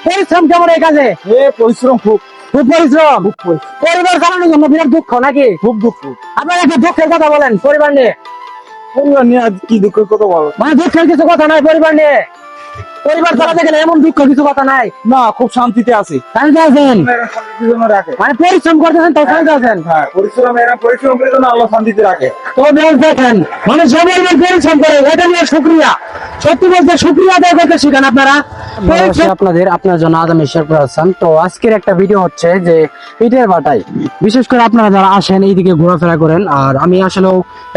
পরিশ্রম কেমন এই কাজে? পরিশ্রম খুব খুব পরিশ্রম। খুব পরিবার চালানোর জন্য বিরাট দুঃখ নাকি? খুব দুঃখ। আপনার একটা দুঃখের কথা বলেন পরিবার নিয়ে। পরিবার নিয়ে আজ কি দুঃখের কথা বলো? মানে দুঃখের কিছু কথা নাই পরিবার নিয়ে? পরিবার চালাতে গেলে এমন দুঃখ কিছু কথা নাই? না, খুব শান্তিতে আছি। শান্তিতে আছেন? শান্তির জন্য রাখে। মানে পরিশ্রম করতেছেন তো শান্তিতে আছেন? হ্যাঁ, পরিশ্রম করে জন্য আল্লাহ শান্তিতে রাখে। তো বেশ দেখেন মানে সবাই পরিশ্রম করে, এটা নিয়ে শুকরিয়া। সত্যি বলতে শুকরিয়া আদায় করতে শিখেন আপনারা। আপনার জন্য আজ আমি শেয়ার করে আসলাম। তো আজকের একটা ভিডিও হচ্ছে যে ইটের ভাটায় বিশেষ করে আপনারা যারা আসেন এইদিকে ঘোরাফেরা করেন, আর আমি আসলে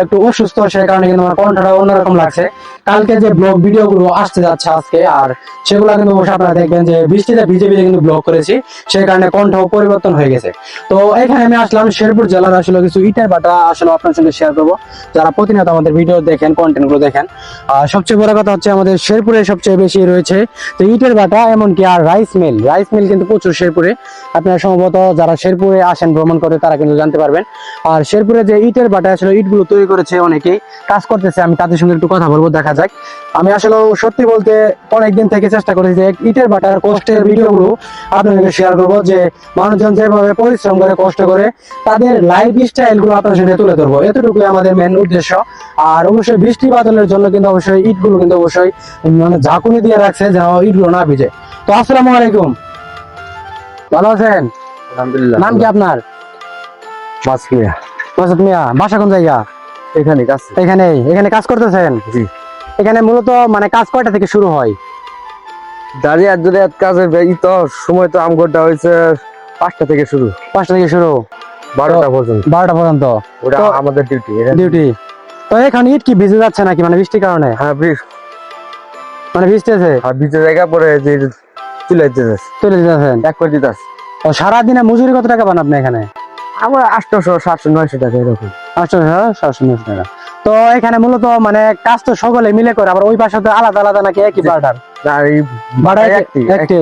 একটু অসুস্থ, সেই কারণে কিন্তু আমার কণ্ঠটা অন্যরকম লাগছে। কালকে যে ব্লগ ভিডিও গুলো আসতে যাচ্ছে আজকে, আর সেগুলো কিন্তু অবশ্যই আপনারা দেখবেন যে বৃষ্টিতে ভিজে ভিজে কিন্তু ব্লগ করেছি, সেই কারণে কণ্ঠ পরিবর্তন হয়ে গেছে। তো এখানে আমি আসলাম শেরপুর জেলার আসলে কিছু ইটের ভাটা আসলে আপনার সঙ্গে শেয়ার করবো, যারা প্রতিনিয়ত আমাদের ভিডিও দেখেন, কন্টেন্ট গুলো দেখেন। আর সবচেয়ে বড় কথা হচ্ছে আমাদের শেরপুরে সবচেয়ে বেশি রয়েছে তো ইটের ভাটা, এমনকি আর রাইস মিল কিন্তু প্রচুর শেরপুরে। আপনারা সম্ভবত যারা শেরপুরে আসেন ভ্রমণ করে তারা কিন্তু জানতে পারবেন। আর শেরপুরে যে ইটের ভাটা আসলে ইটগুলো তৈরি করেছে, অনেকেই কাজ করতেছে, আমি তাদের সঙ্গে একটু কথা বলবো, দেখা যাক। আমি আসলে সত্যি বলতে অনেকদিন থেকে চেষ্টা করেছি যে ইটের ভাটার কষ্টের ভিডিওগুলো আপনাদের শেয়ার করবো, যে মানুষজন যেভাবে পরিশ্রম করে কষ্ট করে তাদের লাইফ স্টাইল গুলো আপনার সাথে তুলে ধরবো, এতটুকুই আমাদের মেন উদ্দেশ্য। আর অবশ্যই বৃষ্টি বাদলের জন্য কিন্তু অবশ্যই ইটগুলো কিন্তু অবশ্যই মানে ঝাঁকুনি দিয়ে রাখছে যেন ইটগুলো না ভিজে। তো আসসালামু আলাইকুম, ভালো আছেন? আলহামদুলিল্লাহ। নাম কি আপনার? মাসুদ মিয়া। বাসা কোন জায়গা? এখানে কাজ। এখানে কাজ করতেছেন? জি। এখানে মূলত মানে কাজ কয়টা থেকে শুরু হয়? দাঁড়িয়ে আর যদি কাজে তো সময় তো আমগরটা হয়েছে 5টা থেকে শুরু। 5টা থেকে শুরু 12টা পর্যন্ত। 12টা পর্যন্ত ওটা তো আমাদের ডিউটি। তো এখন ইট কি ভিজে যাচ্ছে নাকি, মানে বৃষ্টির কারণে? হ্যাঁ, মানে ভিজতেছে? আর ভিজে জায়গা পরে যে তুলে দিতেছেন এক করে দিতেছে। তো সারাদিনে মজুরি কত টাকা পান আপনি এখানে? আমার 800 700 900 টাকা এরকম। 800 টাকা। তো এখানে মূলত মানে কাজ তো সকলে মিলে করে, আবার ওই পাশে তো আলাদা আলাদা নাকি একই ভাড়ার? আর এই ভাড়া একটি।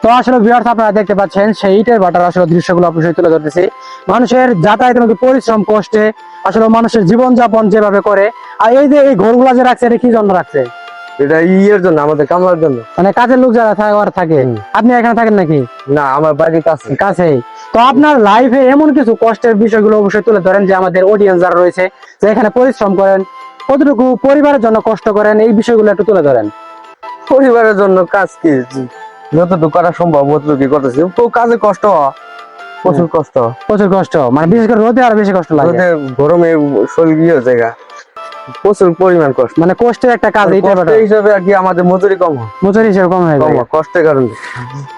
তো আসলে ভিউয়ার্স আপনারা দেখতে পাচ্ছেন সেই ইটের ভাটার আসলে দৃশ্যগুলো আপনাদের তুলে ধরতেছি। মানুষের যাতায়াতের মধ্যে পরিশ্রম কষ্টে আসলে মানুষের জীবনযাপন যেভাবে করে। আর এই যে এই ঘরগুলা যে রাখছে, এটা কি জন্য রাখছে? এটা ইয়ের জন্য, আমাদের কামলার জন্য। মানে কাজের লোক যারা থাকে। আপনি এখানে থাকেন নাকি? না, আমার বাড়ির কাছে। তো আপনার লাইফে এমন কিছু কষ্টের বিষয়গুলো অবশ্যই তুলে ধরেন, যে আমাদের অডিয়েন্স যারা রয়েছে যে এখানে পরিশ্রম করেন, কতটুকু পরিবারের জন্য কষ্ট করেন, এই বিষয়গুলো একটু তুলে ধরেন। পরিবারের জন্য কাজ কি যতটুকু করা সম্ভব অতটুকু করতেছি। তো কাজে কষ্ট প্রচুর কষ্ট, মানে বিশেষ করে রোদে আর বেশি কষ্ট লাগে। গরমে শরীর ইয়ে জায়গা প্রচুর পরিমাণ কষ্ট, মানে কষ্টের একটা কাজ হিসাবে আর কি। আমাদের মজুরি কম হয়, কম হয়ে যায় কষ্টের কারণে।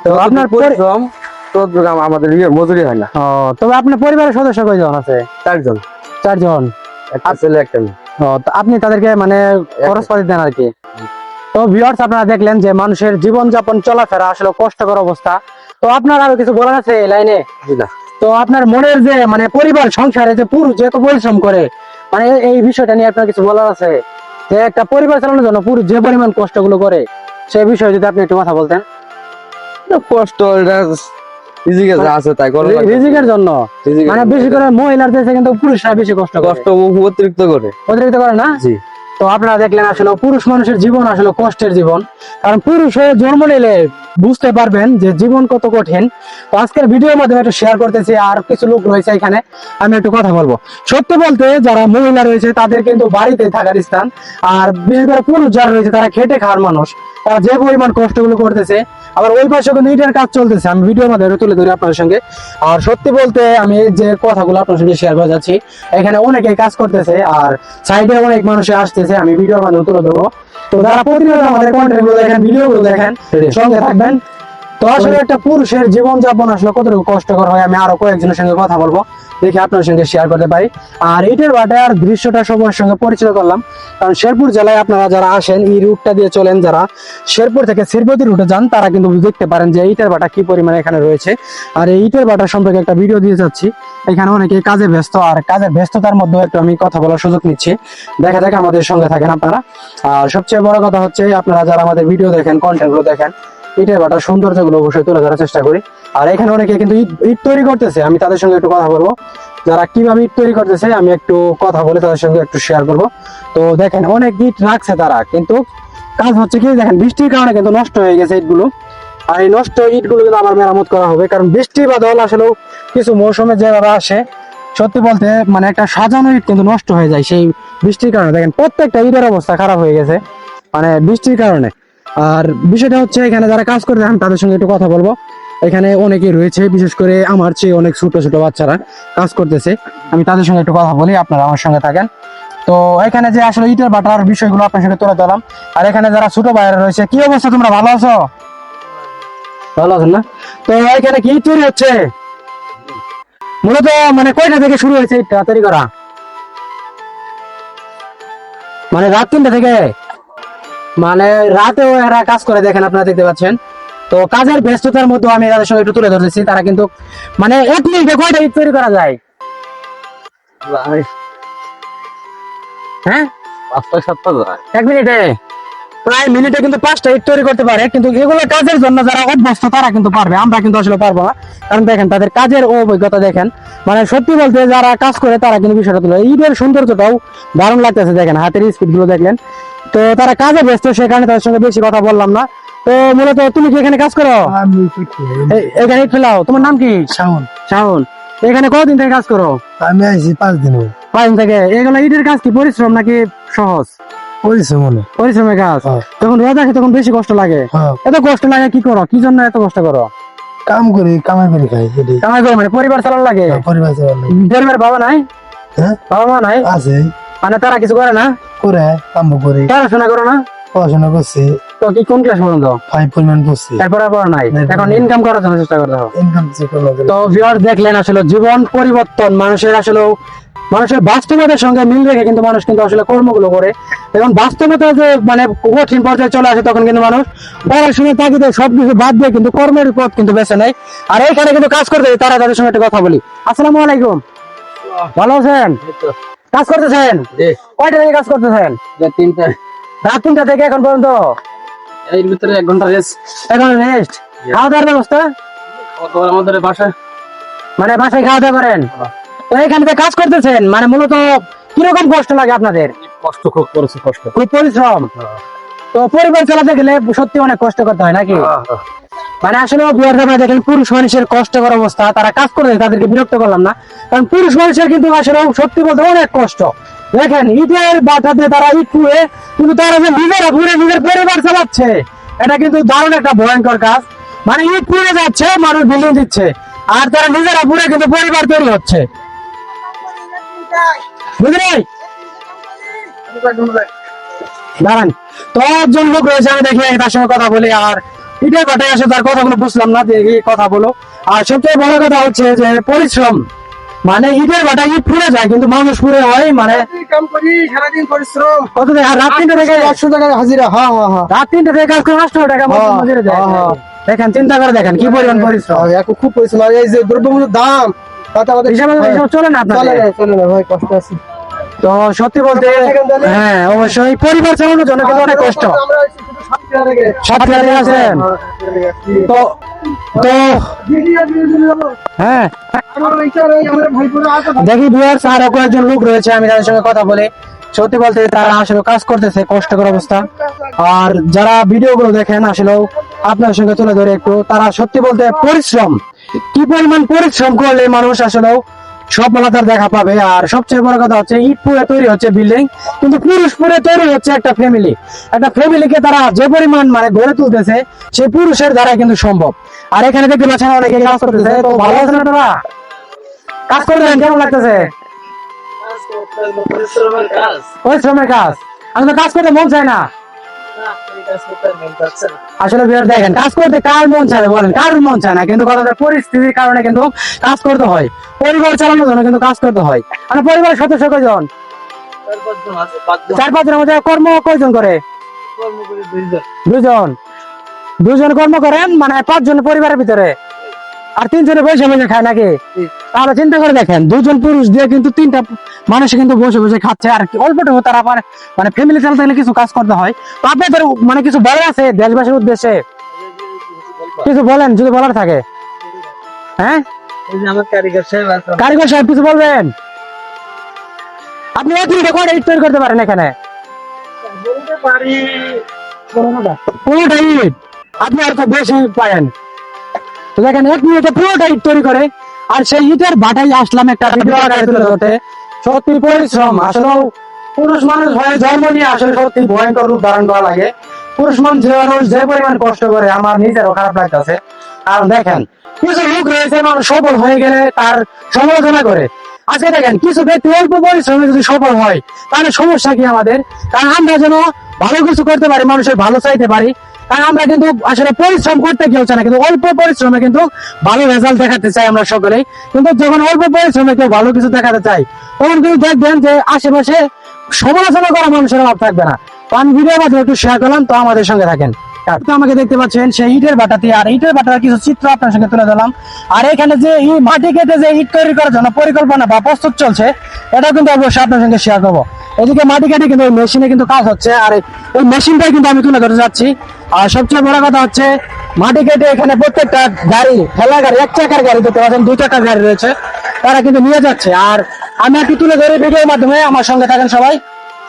তো আপনার পরিশ্রম তো আমাদের মজুরি হয় না। তবে আপনার পরিবারের সদস্য কয়জন আছে? 4 জন। একটা ছেলে একটা মেয়ে। তো আপনি তাদেরকে মানে খরচপাতি দেন আর কি। তো ভিউয়ার্স আপনারা দেখলেন যে মানুষের জীবনযাপন চলাফেরা আসলে কষ্টকর অবস্থা। তো আপনার আরো কিছু বলার আছে এই লাইনে? তো আপনার মনের যে মানে পরিবার সংসারে যে পুরুষ যেহেতু পরিশ্রম করে, মানে এই বিষয়টা নিয়ে আপনার কিছু বলার আছে, যে একটা পরিবার চালানোর জন্য পুরুষ যে পরিমাণ কষ্টগুলো করে, সেই বিষয়ে যদি আপনি একটু কথা বলতেন। কষ্ট আছে তাই রিজিকের জন্য, মানে বেশি করে মহিলার দেশে কিন্তু পুরুষরা বেশি কষ্ট অতিরিক্ত করে না? জি। তো আপনারা দেখলেন আসলে পুরুষ মানুষের জীবন আসলে কষ্টের জীবন, কারণ পুরুষ হয়ে জন্ম নিলে বুঝতে পারবেন যে জীবন কত কঠিন। তো আজকের ভিডিওর মাধ্যমে একটু শেয়ার করতেছি, আর কিছু লোক রয়েছে এখানে, আমি একটু কথা বলবো। সত্যি বলতে যারা মহিলা রয়েছে তাদের কিন্তু বাড়িতে থাকার স্থান, আর বিশেষ করে পুরুষ যারা রয়েছে তারা খেটে খাওয়ার মানুষ, তারা যে পরিমাণ কষ্টগুলো করতেছে। আবার ওই পাশে কিন্তু ইটের কাজ চলতেছে, আমি ভিডিওর মাধ্যমে তুলে ধরি আপনার সঙ্গে। আর সত্যি বলতে আমি যে কথাগুলো আপনার সঙ্গে শেয়ার করে যাচ্ছি, এখানে অনেকেই কাজ করতেছে, আর সাইডে অনেক মানুষ আসতেছে, আমি ভিডিওর মাধ্যমে তুলে ধরবো। তো যারা প্রতিনিয়ত আমাদের কন্টেন্ট গুলো দেখেন, ভিডিও গুলো দেখেন, সঙ্গে থাকবেন। তো আসলে একটা পুরুষের জীবনযাপন আসলে কতটুকু কষ্টকর হয়, আমি আরো কয়েকজনের সঙ্গে কথা বলবো, দেখি আপনার সঙ্গে শেয়ার করতে পারি। আর ইটের ভাটার দৃশ্যটা সবার সঙ্গে পরিচিত করলাম, কারণ শেরপুর জেলায় আপনারা যারা আসেন এই রুটটা দিয়ে চলেন, যারা শেরপুর থেকে শ্রীপতি রুটে যান তারা কিন্তু দেখতে পারেন যে ইটের ভাটা কি পরিমাণে এখানে রয়েছে। আর এই ইটের ভাটা সম্পর্কে একটা ভিডিও দিয়ে যাচ্ছি। এখানে অনেকে কাজে ব্যস্ত, আর কাজের ব্যস্ততার মধ্যে একটু আমি কথা বলার সুযোগ নিচ্ছি, দেখা যাক, আমাদের সঙ্গে থাকেন আপনারা। আর সবচেয়ে বড় কথা হচ্ছে আপনারা যারা আমাদের ভিডিও দেখেন, কন্টেন্ট গুলো দেখেন, ইটের ভাটার সৌন্দর্য গুলো অবশ্যই তুলে ধরার চেষ্টা করি। আর এখানে অনেকে কিন্তু ইট তৈরি করতেছে, আমি তাদের সঙ্গে একটু কথা বলবো, যারা কিভাবে ইট তৈরি করতেছে আমি একটু কথা বলে তাদের সঙ্গে একটু শেয়ার করব। তো দেখেন অনেক ইট রাখছে তারা, কিন্তু কাজ হচ্ছে কি দেখেন বৃষ্টির কারণে কিন্তু নষ্ট হয়ে গেছে ইটগুলো। আর এই নষ্ট ইট গুলো কিন্তু আবার মেরামত করা হবে, কারণ বৃষ্টি বাদল আসলে কিছু মৌসুমে যেভাবে আসে, সত্যি বলতে মানে একটা সাজানো ইট কিন্তু নষ্ট হয়ে যায় সেই বৃষ্টির কারণে। দেখেন প্রত্যেকটা ইটের অবস্থা খারাপ হয়ে গেছে মানে বৃষ্টির কারণে। আর বিষয়টা হচ্ছে এখানে যারা কাজ করে আমি তাদের সঙ্গে একটু কথা বলবো। এখানে অনেকেই রয়েছে, বিশেষ করে আমার চেয়ে অনেক ছোট ছোট বাচ্চারা কাজ করতেছে, আমি তাদের সঙ্গে একটু কথা বলি, আপনারা আমার সঙ্গে থাকেন। তো এখানে যে আসলে ইটের ভাটার বিষয়গুলো আপনার সঙ্গে তুলে ধরলাম। আর এখানে যারা ছোট ভাইয়েরা রয়েছে, কি অবস্থা, তোমরা ভালো আছো? ভালো আছেন না? তো এখানে কি তৈরি হচ্ছে মূলত, মানে কয়টা থেকে শুরু হয়েছে ইটটা তৈরি করা? মানে রাত 3টা থেকে? মানে রাতেও এরা কাজ করে, দেখেন আপনারা দেখতে পাচ্ছেন। তো কাজের ব্যস্ততার মধ্যে আমি তাদের সঙ্গে একটু তুলে ধরেছি, তারা কিন্তু মানে 1 মিনিটে কয়টা ইট তৈরি করা যায়? হ্যাঁ, 5-7টা যায় 1 মিনিটে প্রায় মিনিটে কিন্তু 5টা ইট তৈরি করতে পারে। কিন্তু এগুলো কাজের জন্য যারা অভ্যস্ত তারা কিন্তু পারবে, আমরা কিন্তু আসলে পারবো না। কারণ দেখেন তাদের কাজের অভিজ্ঞতা দেখেন, মানে সত্যি বলতে যারা কাজ করে তারা কিন্তু বিষয়টা তুলে। ঈদের সৌন্দর্যটাও দারুণ লাগতেছে, দেখেন হাতের স্পিড গুলো দেখলেন। তো তারা কাজে ব্যস্ত, সে কারণে তাদের সঙ্গে বেশি কথা বললাম না। তো মূলত তুমি কি এখানে কাজ করো? এখানে ইট ফেলাও? তোমার নাম কি? শাওন। শাওন। এখানে কতদিন থেকে কাজ করো? আমি আইছি 5 দিন হলো। 5 দিন থেকে। এগুলো ইটের কাজ কি পরিশ্রম নাকি সহজ? পরিশ্রম মনে। পরিশ্রমের কাজ। হ্যাঁ। যখন রোদ আসে তখন বেশি কষ্ট লাগে। হ্যাঁ, এত কষ্ট লাগে কি করো, কি জন্য এত কষ্ট করো? কাম করি, কামাই করে খাই এটাই। কামাই করে মানে পরিবার চালানো লাগে? পরিবার চালানো। পরিবার বাবা নাই? হ্যাঁ, বাবা মা নাই? আছে মানে তারা কিছু করে না? করে কাম করি, পড়াশোনা করো না? পড়াশোনা করছি, তো কি কোন ক্লাস পর্যন্ত? 5 পরিমাণ করছি। তারপরে পড়া নাই, এখন ইনকাম করার জন্য চেষ্টা করতে হবে। ইনকাম চেষ্টা করতে তো ভিউয়ার্স দেখলেন আসলে জীবন পরিবর্তন মানুষের, আসলে মানুষের বাস্তবতার সঙ্গে মিল রেখে কিন্তু মানুষ কিন্তু আসলে কর্মগুলো করে। এবং বাস্তবতা যে মানে কঠিন পর্যায়ে চলে আসে তখন কিন্তু মানুষ পড়াশোনার তাগিদে সবকিছু বাদ দিয়ে কিন্তু কর্মের পথ কিন্তু বেছে নেয়। আর এইখানে কিন্তু কাজ করতে তারা তাদের সঙ্গে একটা কথা বলি। আসসালামু আলাইকুম, ভালো আছেন? কাজ করতেছেন? কয়টা থেকে কাজ করতেছেন? 3টা রাত 3টা থেকে এখন পর্যন্ত? এর ভিতরে 1 ঘন্টা রেস্ট। এখন রেস্ট, খাওয়া দাওয়ার ব্যবস্থা? আমাদের বাসায় মানে বাসায় খাওয়া দাওয়া করেন? তো এখানে যে কাজ করতেছেন মানে মূলত কিরকম কষ্ট লাগে আপনাদের? কষ্ট খুব করেছে, কষ্ট। খুব পরিশ্রম। তো পরিবার চালাতে গেলে সত্যি অনেক কষ্ট করতে হয় নাকি? মানে আসলে বিহার দেখেন পুরুষ মানুষের কষ্টকর অবস্থা, তারা কাজ করে তাদেরকে বিরক্ত করলাম না, কারণ পুরুষ মানুষের কিন্তু আসলে সত্যি বলতে অনেক কষ্ট। দেখেন ইটের বাধা দিয়ে তারা ইট পুড়ে, কিন্তু তারা যে নিজেরা পুড়ে নিজের পরিবার চালাচ্ছে, এটা কিন্তু দারুণ একটা ভয়ঙ্কর কাজ। মানে ইট পুড়ে যাচ্ছে, মানুষ বিল্ডিং দিচ্ছে, আর তারা নিজেরা পুড়ে কিন্তু পরিবার তৈরি হচ্ছে, বুঝলি? দাঁড়ান, তো একজন লোক রয়েছে, আমি দেখি তার সঙ্গে কথা বলি। আর ইটের ভাটায় আসে তার কথাগুলো বুঝলাম না, দেখি কথা বলো। আর সবচেয়ে বড় কথা হচ্ছে যে পরিশ্রম, মানে ইটের ভাটায় ইট পুড়ে যায় কিন্তু মানুষ পুড়ে হয়, মানে কাম করি সারাদিন পরিশ্রম। কত থেকে? আর রাত 3টা থেকে 100 টাকা হাজিরা। হ্যাঁ হ্যাঁ হ্যাঁ। রাত 3টা থেকে কাজ করে 800 টাকা মতো মজুরি দেয়। দেখেন, চিন্তা করে দেখেন কি পরিমাণ পরিশ্রম। এখন খুব পরিশ্রম। আর এই যে দ্রব্যমূল্যের দাম, তাতে আমাদের হিসাবে চলে না চলে আপনাদের? না, চলে না ভাই, কষ্ট আছে। তো সত্যি বলতে হ্যাঁ অবশ্যই পরিবার চালানোর জন্য কিন্তু অনেক কষ্ট। আমরা আইছি শুধু 7 টাকা থেকে। 7 টাকা আছেন? তো তো হ্যাঁ, আমার ইচ্ছা নেই, আমার ভাইপোরা আছে। দেখি ভিউয়ার্স আরো কয়েকজন লোক রয়েছে, আমি তাদের সঙ্গে কথা বলে। সত্যি বলতে তারা আসলে কাজ করতেছে, কষ্টকর অবস্থা। আর যারা ভিডিও গুলো দেখেন আসলে আপনার সঙ্গে তুলে ধরে একটু, তারা সত্যি বলতে পরিশ্রম, কি পরিমাণ পরিশ্রম করলে মানুষ আসলে সফলতার দেখা পাবে। আর সবচেয়ে বড় কথা হচ্ছে ইট পুরে তৈরি হচ্ছে বিল্ডিং, কিন্তু পুরুষ পুরে তৈরি হচ্ছে একটা ফ্যামিলি। একটা ফ্যামিলিকে তারা যে পরিমাণ মানে গড়ে তুলতেছে, সেই পুরুষের দ্বারা কিন্তু সম্ভব। আর এখানে দেখতে পাচ্ছেন অনেকে কাজ করতেছে। তো ভালো আছেন আপনারা? কাজ করতেছেন, কেমন লাগতেছে? পরিশ্রমের কাজ, আসলে কাজ করতে মন চায় না। আসলে ভিউয়ার দেখেন, কাজ করতে কার মন চায় বলেন, কার মন চায় না, কিন্তু কথা পরিস্থিতির কারণে কিন্তু কাজ করতে হয়, পরিবার চালানোর জন্য কিন্তু কাজ করতে হয়। মানে পরিবারের সদস্য কয়জন? 4-5 জনের মধ্যে কর্ম কয়জন করে? 2 জন। 2 জন কর্ম করেন, মানে 5 জন পরিবারের ভিতরে, আর 3 জনে বসে বসে খায় নাকি? তাহলে চিন্তা করে দেখেন, 2 জন পুরুষ দিয়ে কিন্তু 3টা মানুষ কিন্তু বসে বসে খাচ্ছে। আর অল্পটুকু তারা মানে ফ্যামিলি চালাতে গেলে কিছু কাজ করতে হয়। তো আপনাদের মানে কিছু বলার আছে দেশবাসীর উদ্দেশ্যে? কিছু বলেন যদি বলার থাকে। হ্যাঁ, কারিগর সাহেব কিছু বলবেন? আপনি 1 মিনিটে কয়টা ইট তৈরি করতে পারেন এখানে? 15টা ইট। আপনি আর তো বেশি পায়েন। তো দেখেন 1 মিনিটে পুরোটা ইট তৈরি করে, আর সেই ইটের ভাটাই আসলাম একটা ভিডিও আকারে তুলে ধরতে। সত্যি পরিশ্রম আসলে পুরুষ মানুষ হয়ে জন্ম নিয়ে আসলে সত্যি ভয়ঙ্কর রূপ ধারণ করা লাগে। পুরুষ মানুষ যে পরিমাণ কষ্ট করে আমার নিজেরও খারাপ লাগতেছে। কারণ দেখেন কিছু লোক রয়েছে মানুষ সফল হয়ে গেলে তার সমালোচনা করে। আজকে দেখেন কিছু ব্যক্তি অল্প পরিশ্রমে যদি সফল হয় তাহলে সমস্যা কি আমাদের? কারণ আমরা যেন ভালো কিছু করতে পারি, মানুষের ভালো চাইতে পারি। কারণ আমরা কিন্তু আসলে পরিশ্রম করতে কেউ চাই না, কিন্তু অল্প পরিশ্রমে কিন্তু ভালো রেজাল্ট দেখাতে চাই আমরা সকলেই। কিন্তু যখন অল্প পরিশ্রমে কেউ ভালো কিছু দেখাতে চাই তখন কিন্তু দেখবেন যে আশেপাশে সমালোচনা করা মানুষের অভাব থাকবে না। তো আমি ভিডিওর মাধ্যমে একটু শেয়ার করলাম, তো আমাদের সঙ্গে থাকেন। তো আমাকে দেখতে পাচ্ছেন সেই ইটের বাটাতে, আর ইটের বাটার কিছু চিত্র আপনার সঙ্গে তুলে ধরলাম। আর এখানে যে এই মাটি কেটে যে ইট তৈরি করার জন্য পরিকল্পনা বা প্রস্তুত চলছে, এটাও কিন্তু অবশ্যই আপনার সঙ্গে শেয়ার করবো। এদিকে মাটি কেটে কিন্তু ওই মেশিনে কিন্তু কাজ হচ্ছে, আর এই মেশিনটাই কিন্তু আমি তুলে ধরতে যাচ্ছি। আর সবচেয়ে বড় কথা হচ্ছে মাটি কেটে এখানে প্রত্যেকটা গাড়ি, ঠেলা গাড়ি, 1 চাকার গাড়ি দেখতে পাচ্ছেন, 2 চাকার গাড়ি রয়েছে, তারা কিন্তু নিয়ে যাচ্ছে। আর আমি একটু তুলে ধরে ভিডিওর মাধ্যমে, আমার সঙ্গে থাকেন সবাই।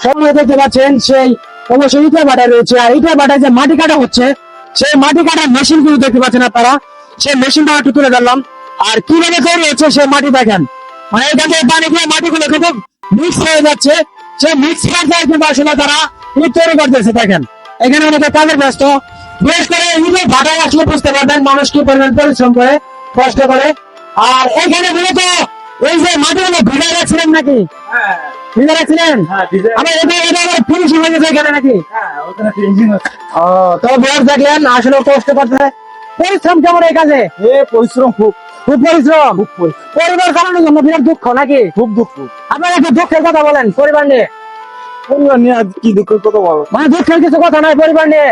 সবাই দেখতে পাচ্ছেন সেই অবশ্যই ইটের বাটায় রয়েছে, আর ইটের বাটায় যে মাটি কাটা হচ্ছে সেই মাটি কাটার মেশিন গুলো দেখতে পাচ্ছেন আপনারা। সেই মেশিনটা একটু তুলে ধরলাম। আর কিভাবে তৈরি হচ্ছে সেই মাটি দেখেন, মানে এখান থেকে পানি দিয়ে মাটিগুলো কিন্তু মিক্স হয়ে যাচ্ছে। সেই মিক্স পর্যায়ে কিন্তু আসলে তারা ইট তৈরি করতেছে। দেখেন এখানে অনেকে কাজের ব্যস্ত, বিশেষ করে ইটের ভাটায় আসলে বুঝতে পারবেন মানুষ কি পরিমাণ পরিশ্রম করে, কষ্ট করে। আর এখানে মূলত এই যে মাটিগুলো ভিজে রাখছিলেন নাকি? ভিজে রাখছিলেন? আবার এটা আবার ফিনিশিং হয়ে গেছে এখানে নাকি? ও, তো বেশ দেখলেন আসলে কষ্ট করতে, পরিশ্রম কেমন এই কাজে? পরিশ্রম খুব খুব পরিশ্রম। খুব পরিশ্রম, পরিবার চালানোর জন্য বিরাট দুঃখ নাকি? খুব দুঃখ। আপনার একটু দুঃখের কথা বলেন পরিবার নিয়ে। পরিবার নিয়ে আজ কি দুঃখের কথা বলো? মানে দুঃখের কিছু কথা নাই পরিবার নিয়ে?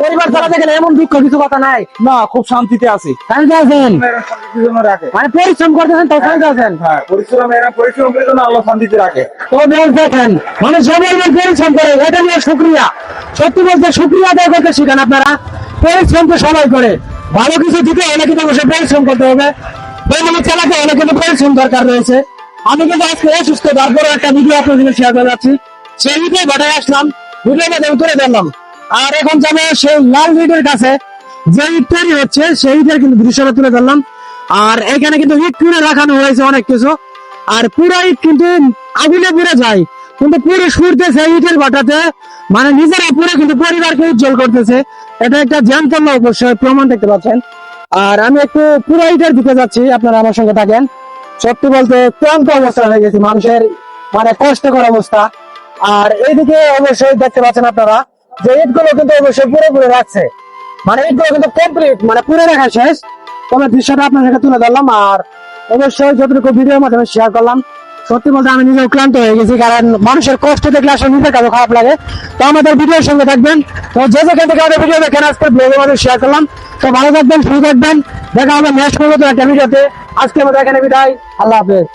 পরিবার চালাতে গেলে এমন দুঃখ কিছু কথা নাই? না, খুব শান্তিতে আছি। শান্তি আছেন? শান্তির জন্য রাখে। মানে পরিশ্রম করতেছেন তাই শান্তি আছেন? হ্যাঁ, পরিশ্রমের জন্য আল্লাহ শান্তিতে রাখে। তো বেশ দেখেন মানুষ সবাই পরিশ্রম করে, এটা নিয়ে শুক্রিয়া। সত্যি বলতে শুক্রিয়া আদায় করতে শিখেন আপনারা। পরিশ্রম তো সবাই করে, ভালো কিছু দিতে হলে কিন্তু অবশ্যই পরিশ্রম করতে হবে। মানে চালাতে হলে কিন্তু পরিশ্রম দরকার রয়েছে। আমি কিন্তু আজকে অসুস্থ, তারপরে একটা ভিডিও আপনার সঙ্গে শেয়ার করে যাচ্ছি। সেই ভিডিও ঘটায় আসলাম, ভিডিওর মাধ্যমে তুলে ধরলাম। আর এখন যাবো সেই লাল ভিডিওর কাছে, যে ইট তৈরি হচ্ছে সেই ইটের কিন্তু দৃশ্যটা তুলে ধরলাম। আর এখানে কিন্তু ইট পুড়ে রাখানো হয়েছে অনেক কিছু, আর পুরো ইট কিন্তু আগুনে পুড়ে যায়, কিন্তু পুরো সুরতেছে ইটের ভাটাতে, মানে নিজেরা পুরো কিন্তু পরিবারকে উজ্জ্বল করতেছে। এটা একটা জ্যান্ত অবশ্যই প্রমাণ দেখতে পাচ্ছেন। আর আমি একটু পুরো ইটের দিকে যাচ্ছি, আপনারা আমার সঙ্গে থাকেন। সত্যি বলতে ক্লান্ত অবস্থা হয়ে গেছে মানুষের, মানে কষ্টকর অবস্থা। আর এইদিকে অবশ্যই দেখতে পাচ্ছেন আপনারা যে ইটগুলো কিন্তু অবশ্যই পুরোপুরি রাখছে, মানে ইটগুলো কিন্তু কমপ্লিট, মানে পুরো রাখা শেষ। তবে দৃশ্যটা আপনার সাথে তুলে ধরলাম, আর অবশ্যই যতটুকু ভিডিওর মাধ্যমে শেয়ার করলাম। সত্যি বলতে আমি নিজেও ক্লান্ত হয়ে গেছি, কারণ মানুষের কষ্ট দেখলে আসলে নিজের কাছে খারাপ লাগে। তো আমাদের ভিডিওর সঙ্গে থাকবেন, তো যে যেখান থেকে আমাদের ভিডিও দেখেন আজকে ব্লগের মাধ্যমে শেয়ার করলাম। তো ভালো থাকবেন, সুস্থ থাকবেন, দেখা হবে নেক্সট পর্যন্ত একটা ভিডিওতে। আজকে আমাদের এখানে বিদায়, আল্লাহ হাফেজ।